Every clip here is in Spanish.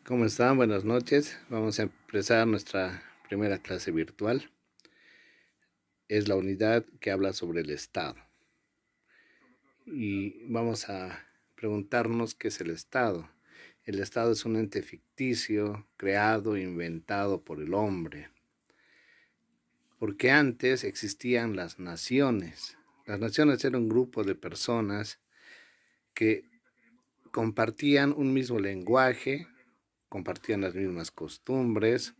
¿Cómo están? Buenas noches. Vamos a empezar nuestra primera clase virtual. Es la unidad que habla sobre el Estado. Y vamos a preguntarnos qué es el Estado. El Estado es un ente ficticio, creado e inventado por el hombre. Porque antes existían las naciones. Las naciones eran un grupo de personas que compartían un mismo lenguaje, compartían las mismas costumbres,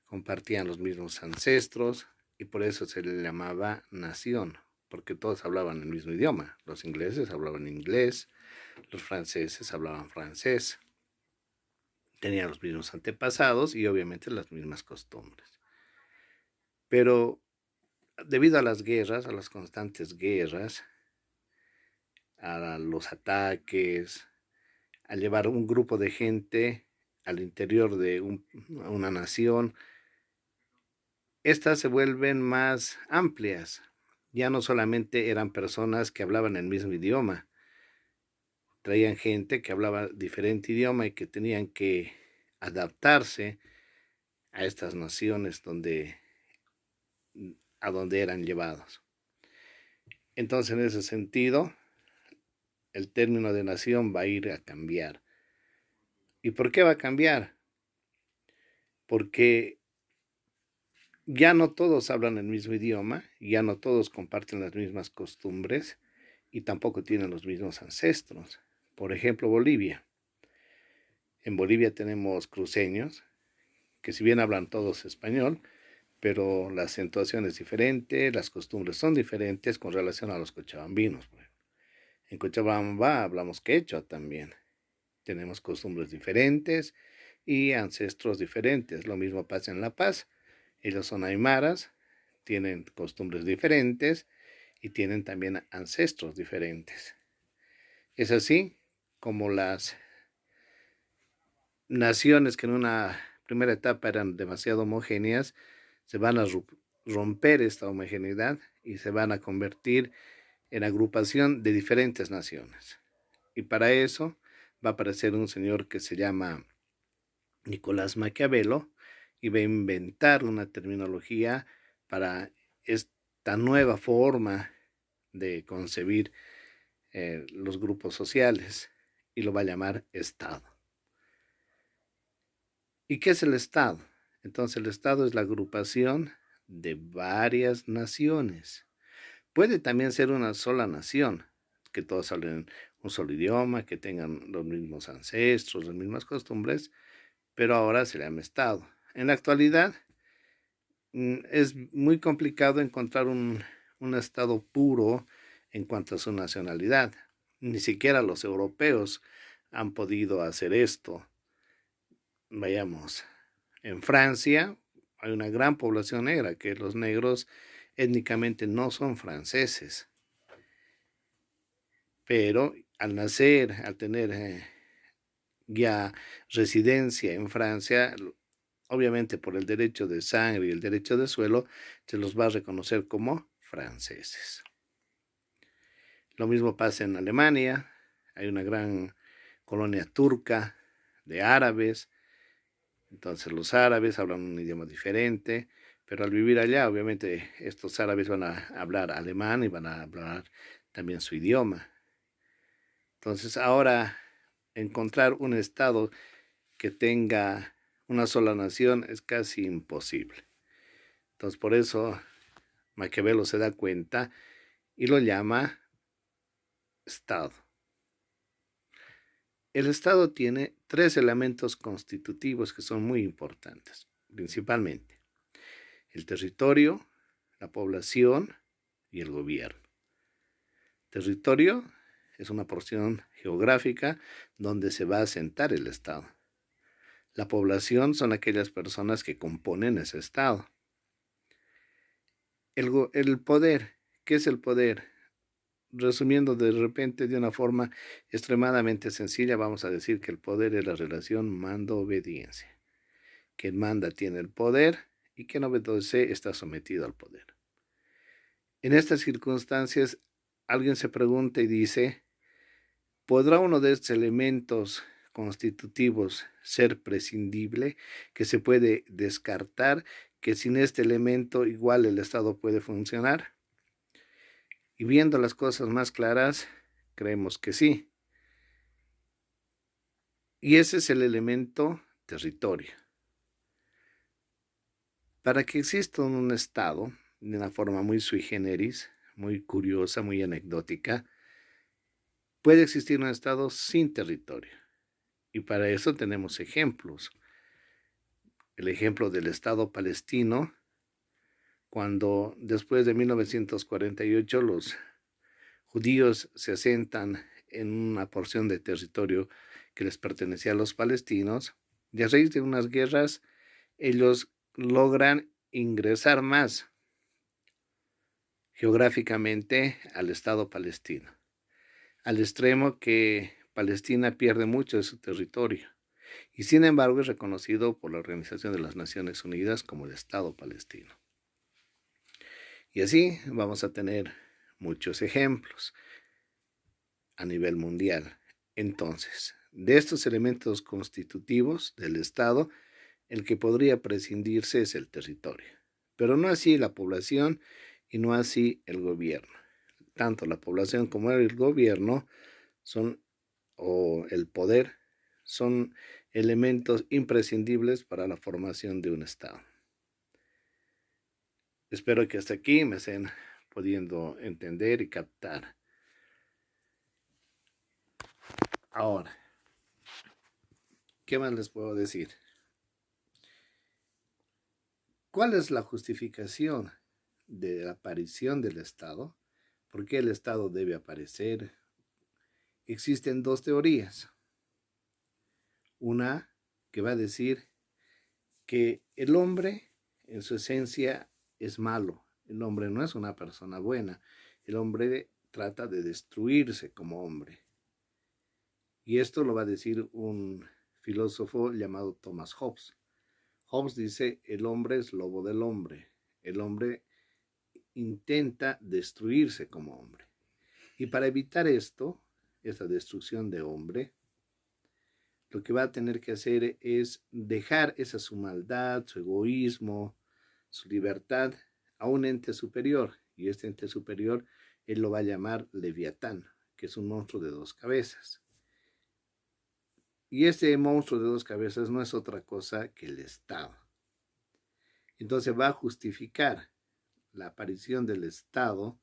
compartían los mismos ancestros y por eso se le llamaba nación, porque todos hablaban el mismo idioma. Los ingleses hablaban inglés, los franceses hablaban francés, tenían los mismos antepasados y obviamente las mismas costumbres. Pero debido a las guerras, a las constantes guerras, a los ataques, a llevar un grupo de gente al interior de una nación, estas se vuelven más amplias. Ya no solamente eran personas que hablaban el mismo idioma, traían gente que hablaba diferente idioma y que tenían que adaptarse a estas naciones a donde eran llevados. Entonces, en ese sentido, el término de nación va a ir a cambiar. ¿Y por qué va a cambiar? Porque ya no todos hablan el mismo idioma, ya no todos comparten las mismas costumbres y tampoco tienen los mismos ancestros. Por ejemplo, Bolivia. En Bolivia tenemos cruceños, que si bien hablan todos español, pero la acentuación es diferente, las costumbres son diferentes con relación a los cochabambinos. En Cochabamba hablamos quechua también. Tenemos costumbres diferentes y ancestros diferentes. Lo mismo pasa en La Paz. Ellos son aymaras, tienen costumbres diferentes y tienen también ancestros diferentes. Es así como las naciones que en una primera etapa eran demasiado homogéneas, se van a romper esta homogeneidad y se van a convertir en agrupación de diferentes naciones. Y para eso va a aparecer un señor que se llama Nicolás Maquiavelo y va a inventar una terminología para esta nueva forma de concebir los grupos sociales y lo va a llamar Estado. ¿Y qué es el Estado? Entonces el Estado es la agrupación de varias naciones. Puede también ser una sola nación, que todos hablen un solo idioma, que tengan los mismos ancestros, las mismas costumbres, pero ahora se llama Estado. En la actualidad es muy complicado encontrar un Estado puro en cuanto a su nacionalidad. Ni siquiera los europeos han podido hacer esto. Vayamos, en Francia hay una gran población negra, que los negros étnicamente no son franceses, pero al nacer, al tener ya residencia en Francia, obviamente por el derecho de sangre y el derecho de suelo, se los va a reconocer como franceses. Lo mismo pasa en Alemania, hay una gran colonia turca de árabes. Entonces los árabes hablan un idioma diferente, pero al vivir allá, obviamente, estos árabes van a hablar alemán y van a hablar también su idioma. Entonces ahora encontrar un estado que tenga una sola nación es casi imposible. Entonces por eso Maquiavelo se da cuenta y lo llama Estado. El Estado tiene tres elementos constitutivos que son muy importantes, principalmente el territorio, la población y el gobierno. Territorio es una porción geográfica donde se va a asentar el Estado. La población son aquellas personas que componen ese Estado. El poder, ¿qué es el poder? Resumiendo de repente de una forma extremadamente sencilla, vamos a decir que el poder es la relación mando-obediencia. Quien manda tiene el poder y quien obedece está sometido al poder. En estas circunstancias, alguien se pregunta y dice, ¿podrá uno de estos elementos constitutivos ser prescindible, que se puede descartar, que sin este elemento igual el Estado puede funcionar. Y viendo las cosas más claras, creemos que sí. Y ese es el elemento territorio. Para que exista un Estado, de una forma muy sui generis, muy curiosa, muy anecdótica, puede existir un Estado sin territorio. Y para eso tenemos ejemplos. El ejemplo del Estado palestino, cuando después de 1948 los judíos se asentan en una porción de territorio que les pertenecía a los palestinos, y a raíz de unas guerras, ellos logran ingresar más geográficamente al Estado palestino, al extremo que Palestina pierde mucho de su territorio, y sin embargo es reconocido por la Organización de las Naciones Unidas como el Estado palestino. Y así vamos a tener muchos ejemplos a nivel mundial. Entonces, de estos elementos constitutivos del Estado, el que podría prescindirse es el territorio, pero no así la población y no así el gobierno. Tanto la población como el gobierno o el poder son elementos imprescindibles para la formación de un Estado. Espero que hasta aquí me estén pudiendo entender y captar. Ahora, ¿qué más les puedo decir? ¿Cuál es la justificación de la aparición del Estado? ¿Por qué el Estado debe aparecer? Existen dos teorías. Una que va a decir que el hombre en su esencia es malo. El hombre no es una persona buena. El hombre trata de destruirse como hombre. Y esto lo va a decir un filósofo llamado Thomas Hobbes. Hobbes dice, el hombre es lobo del hombre. El hombre intenta destruirse como hombre. Y para evitar esto, esta destrucción de hombre, lo que va a tener que hacer es dejar su maldad, su egoísmo, su libertad a un ente superior. Y este ente superior, él lo va a llamar Leviatán, que es un monstruo de dos cabezas. Y este monstruo de dos cabezas no es otra cosa que el Estado. Entonces va a justificar la aparición del Estado,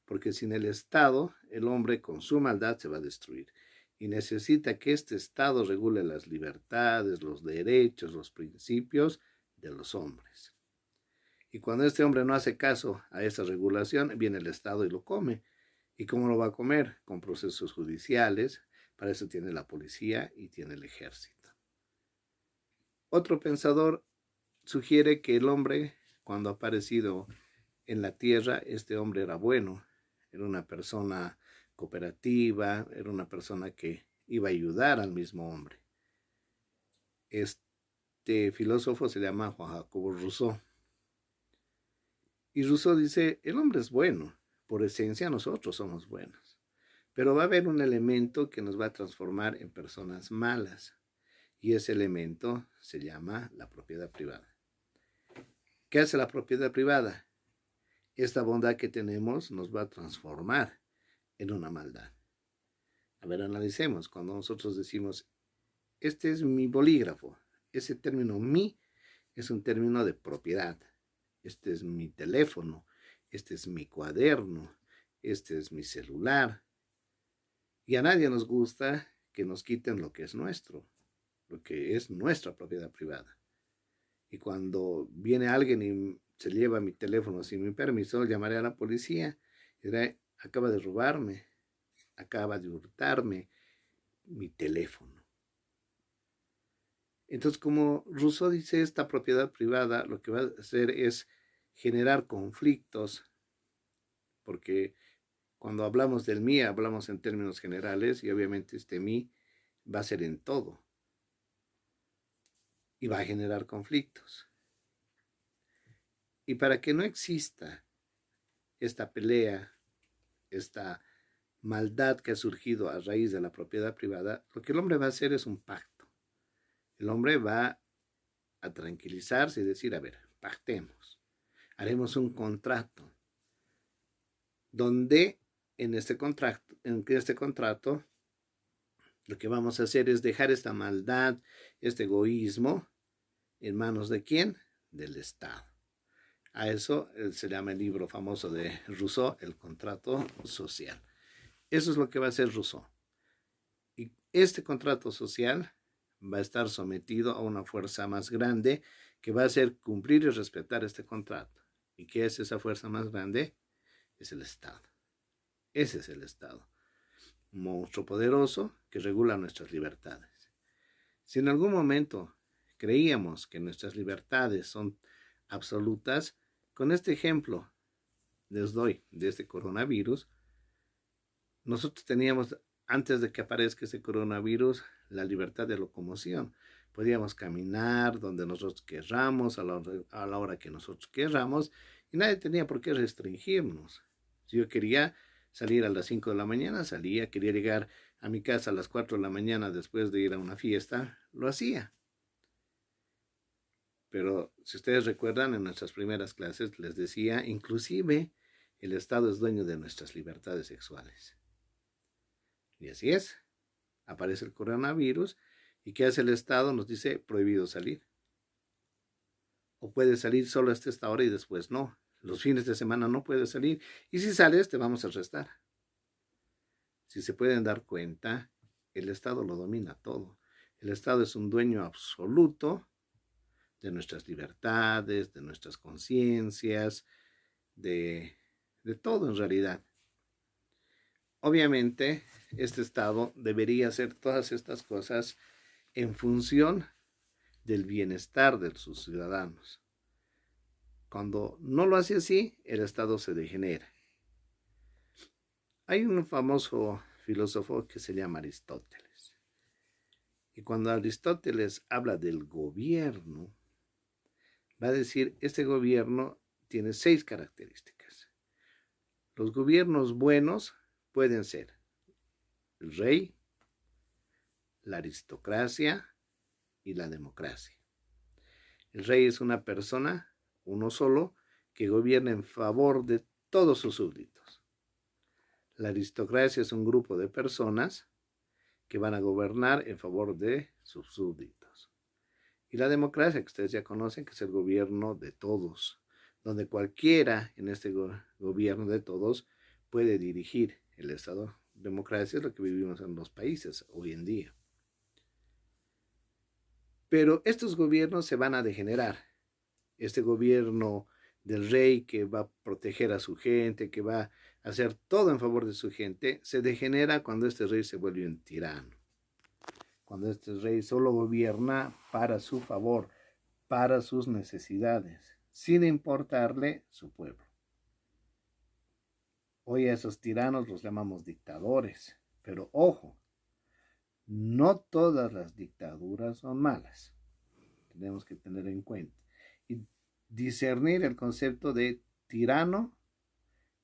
porque sin el Estado, el hombre con su maldad se va a destruir. Y necesita que este Estado regule las libertades, los derechos, los principios de los hombres. Y cuando este hombre no hace caso a esa regulación, viene el Estado y lo come. ¿Y cómo lo va a comer? Con procesos judiciales. Para eso tiene la policía y tiene el ejército. Otro pensador sugiere que el hombre, cuando ha aparecido en la tierra, este hombre era bueno, era una persona cooperativa, era una persona que iba a ayudar al mismo hombre. Este filósofo se llama Juan Jacobo Rousseau. Y Rousseau dice, el hombre es bueno, por esencia nosotros somos buenos, pero va a haber un elemento que nos va a transformar en personas malas, y ese elemento se llama la propiedad privada. ¿Qué hace la propiedad privada? Esta bondad que tenemos nos va a transformar en una maldad. A ver, analicemos. Cuando nosotros decimos, este es mi bolígrafo, ese término mi es un término de propiedad. Este es mi teléfono, este es mi cuaderno, este es mi celular. Y a nadie nos gusta que nos quiten lo que es nuestro, lo que es nuestra propiedad privada. Y cuando viene alguien y se lleva mi teléfono sin mi permiso, llamaré a la policía y diré, acaba de robarme, acaba de hurtarme mi teléfono. Entonces, como Rousseau dice, esta propiedad privada lo que va a hacer es generar conflictos, porque cuando hablamos del mí, hablamos en términos generales y obviamente este mí va a ser en todo y va a generar conflictos. Y para que no exista esta pelea, esta maldad que ha surgido a raíz de la propiedad privada, lo que el hombre va a hacer es un pacto. El hombre va a tranquilizarse y decir, a ver, pactemos, haremos un contrato, donde en este contrato lo que vamos a hacer es dejar esta maldad, este egoísmo, en manos de ¿quién? Del Estado. A eso se llama el libro famoso de Rousseau, El contrato social. Eso es lo que va a hacer Rousseau. Y este contrato social va a estar sometido a una fuerza más grande que va a hacer cumplir y respetar este contrato. ¿Y qué es esa fuerza más grande? Es el Estado. Ese es el Estado. Un monstruo poderoso que regula nuestras libertades. Si en algún momento creíamos que nuestras libertades son absolutas, con este ejemplo les doy de este coronavirus, nosotros teníamos, antes de que aparezca este coronavirus, la libertad de locomoción. Podíamos caminar donde nosotros querramos, a la hora que nosotros querramos, y nadie tenía por qué restringirnos. Si yo quería salir a las 5 de la mañana, salía, quería llegar a mi casa a las 4 de la mañana después de ir a una fiesta, lo hacía. Pero si ustedes recuerdan, en nuestras primeras clases les decía, inclusive el Estado es dueño de nuestras libertades sexuales. Y así es. Aparece el coronavirus y ¿qué hace el Estado? Nos dice prohibido salir. O puedes salir solo hasta esta hora y después no. Los fines de semana no puedes salir. Y si sales te vamos a arrestar. Si se pueden dar cuenta, el Estado lo domina todo. El Estado es un dueño absoluto de nuestras libertades, de nuestras conciencias, de todo en realidad. Obviamente, este Estado debería hacer todas estas cosas en función del bienestar de sus ciudadanos. Cuando no lo hace así, el Estado se degenera. Hay un famoso filósofo que se llama Aristóteles. Y cuando Aristóteles habla del gobierno, va a decir, este gobierno tiene 6 características. Los gobiernos buenos pueden ser el rey, la aristocracia y la democracia. El rey es una persona, uno solo, que gobierna en favor de todos sus súbditos. La aristocracia es un grupo de personas que van a gobernar en favor de sus súbditos. Y la democracia, que ustedes ya conocen, que es el gobierno de todos, donde cualquiera en este gobierno de todos puede dirigir el Estado. Democracia es lo que vivimos en los países hoy en día. Pero estos gobiernos se van a degenerar. Este gobierno del rey que va a proteger a su gente, que va a hacer todo en favor de su gente, se degenera cuando este rey se vuelve un tirano. Cuando este rey solo gobierna para su favor, para sus necesidades, sin importarle su pueblo. Hoy a esos tiranos los llamamos dictadores, pero ojo, no todas las dictaduras son malas. Tenemos que tener en cuenta y discernir el concepto de tirano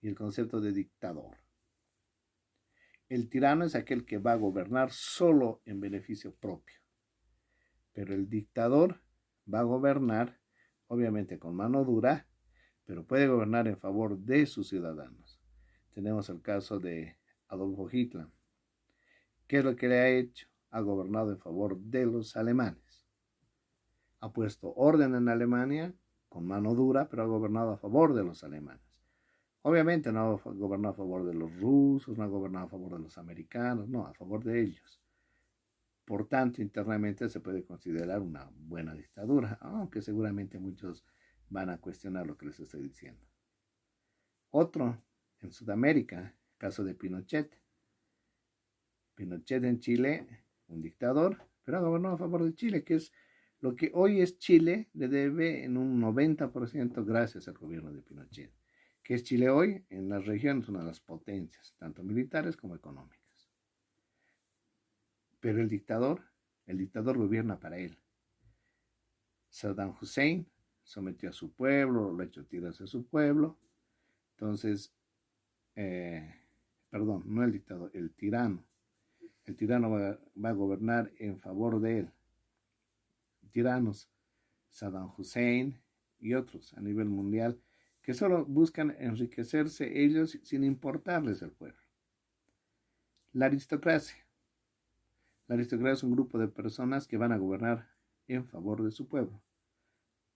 y el concepto de dictador. El tirano es aquel que va a gobernar solo en beneficio propio, pero el dictador va a gobernar, obviamente con mano dura, pero puede gobernar en favor de sus ciudadanos. Tenemos el caso de Adolfo Hitler. ¿Qué es lo que le ha hecho? Ha gobernado en favor de los alemanes. Ha puesto orden en Alemania con mano dura, pero ha gobernado a favor de los alemanes. Obviamente no ha gobernado a favor de los rusos, no ha gobernado a favor de los americanos, no, a favor de ellos. Por tanto, internamente se puede considerar una buena dictadura, aunque seguramente muchos van a cuestionar lo que les estoy diciendo. Otro, en Sudamérica, el caso de Pinochet. Pinochet en Chile, un dictador, pero ha gobernado a favor de Chile, que es lo que hoy es Chile, le debe en un 90% gracias al gobierno de Pinochet. ¿Qué es Chile hoy? En la región es una de las potencias, tanto militares como económicas. Pero el dictador gobierna para él. Saddam Hussein sometió a su pueblo, lo ha hecho tiras a su pueblo. Entonces, perdón, no el dictador, el tirano. El tirano va a gobernar en favor de él. Tiranos, Saddam Hussein y otros a nivel mundial, que solo buscan enriquecerse ellos sin importarles el pueblo. La aristocracia. La aristocracia es un grupo de personas que van a gobernar en favor de su pueblo.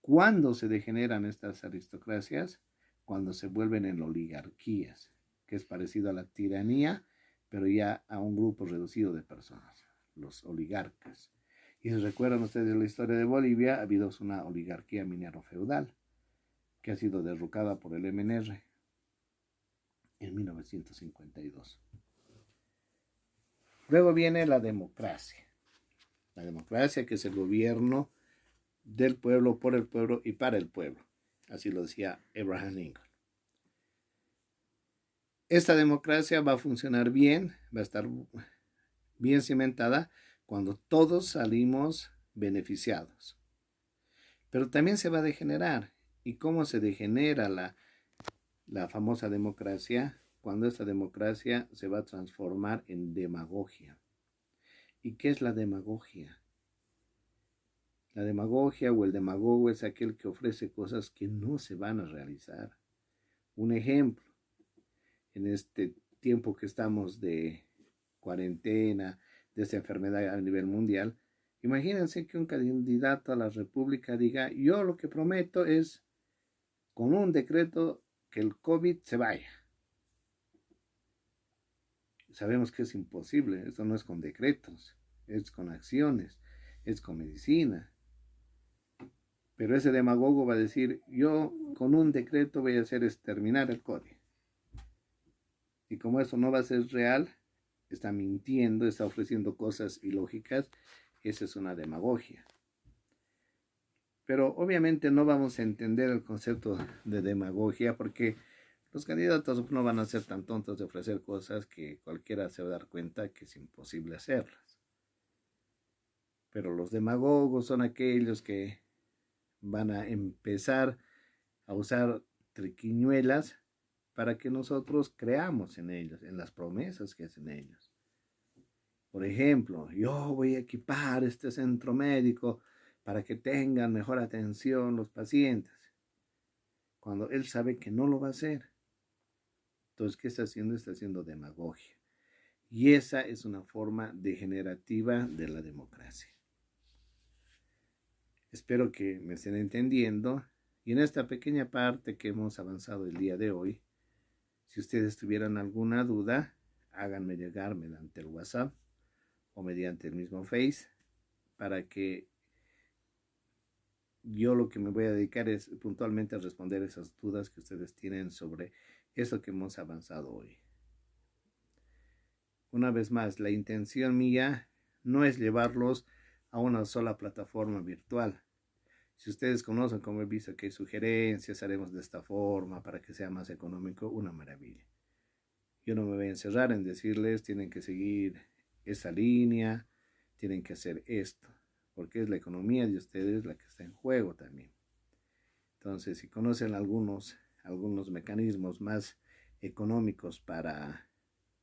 ¿Cuándo se degeneran estas aristocracias? Cuando se vuelven en oligarquías, que es parecido a la tiranía, pero ya a un grupo reducido de personas, los oligarcas. Y si recuerdan ustedes la historia de Bolivia, ha habido una oligarquía minero-feudal que ha sido derrocada por el MNR en 1952. Luego viene la democracia. La democracia, que es el gobierno del pueblo, por el pueblo y para el pueblo. Así lo decía Abraham Lincoln. Esta democracia va a funcionar bien, va a estar bien cimentada cuando todos salimos beneficiados. Pero también se va a degenerar. ¿Y cómo se degenera la famosa democracia? Cuando esta democracia se va a transformar en demagogia. ¿Y qué es la demagogia? La demagogia o el demagogo es aquel que ofrece cosas que no se van a realizar. Un ejemplo, en este tiempo que estamos de cuarentena, de esta enfermedad a nivel mundial, imagínense que un candidato a la República diga, yo lo que prometo es, con un decreto, que el COVID se vaya. Sabemos que es imposible, esto no es con decretos, es con acciones, es con medicina. Pero ese demagogo va a decir, yo con un decreto voy a hacer exterminar el COVID. Y como eso no va a ser real, está mintiendo, está ofreciendo cosas ilógicas, esa es una demagogia. Pero obviamente no vamos a entender el concepto de demagogia porque los candidatos no van a ser tan tontos de ofrecer cosas que cualquiera se va a dar cuenta que es imposible hacerlas. Pero los demagogos son aquellos que van a empezar a usar triquiñuelas para que nosotros creamos en ellos, en las promesas que hacen ellos. Por ejemplo, yo voy a equipar este centro médico para que tengan mejor atención los pacientes, cuando él sabe que no lo va a hacer. Entonces, ¿qué está haciendo? Está haciendo demagogia. Y esa es una forma degenerativa de la democracia. Espero que me estén entendiendo. Y en esta pequeña parte que hemos avanzado el día de hoy, si ustedes tuvieran alguna duda, háganme llegar mediante el WhatsApp o mediante el mismo Face, para que yo lo que me voy a dedicar es puntualmente a responder esas dudas que ustedes tienen sobre eso que hemos avanzado hoy. Una vez más, la intención mía no es llevarlos a una sola plataforma virtual. Si ustedes conocen, como he visto que hay sugerencias, haremos de esta forma para que sea más económico, una maravilla. Yo no me voy a encerrar en decirles, tienen que seguir esa línea, tienen que hacer esto, porque es la economía de ustedes la que está en juego también. Entonces, si conocen algunos mecanismos más económicos para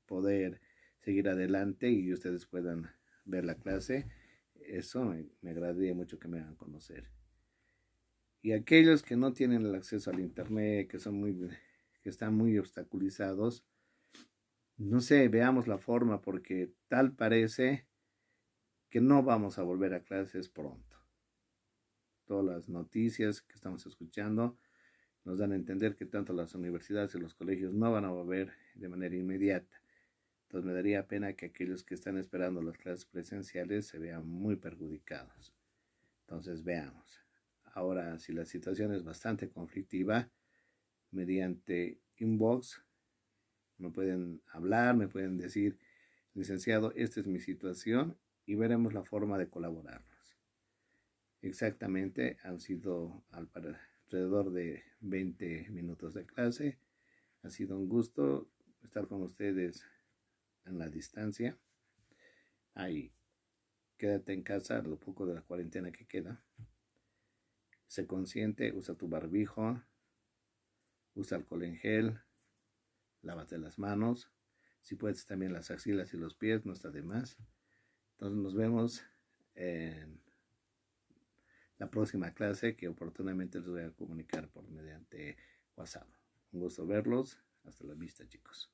poder seguir adelante y ustedes puedan ver la clase, eso me agradaría mucho que me hagan conocer. Y aquellos que no tienen el acceso al internet, que están muy obstaculizados, no sé, veamos la forma, porque tal parece que no vamos a volver a clases pronto. Todas las noticias que estamos escuchando nos dan a entender que tanto las universidades y los colegios no van a volver de manera inmediata. Entonces me daría pena que aquellos que están esperando las clases presenciales se vean muy perjudicados. Entonces veamos. Ahora, si la situación es bastante conflictiva, mediante inbox me pueden hablar, me pueden decir, licenciado, esta es mi situación, y veremos la forma de colaborarnos. Exactamente, han sido alrededor de 20 minutos de clase. Ha sido un gusto estar con ustedes en la distancia. Ahí, quédate en casa, lo poco de la cuarentena que queda. Sé consciente, usa tu barbijo, usa alcohol en gel, lávate las manos. Si puedes también las axilas y los pies, no está de más. Entonces nos vemos en la próxima clase que oportunamente les voy a comunicar por mediante WhatsApp. Un gusto verlos. Hasta la vista, chicos.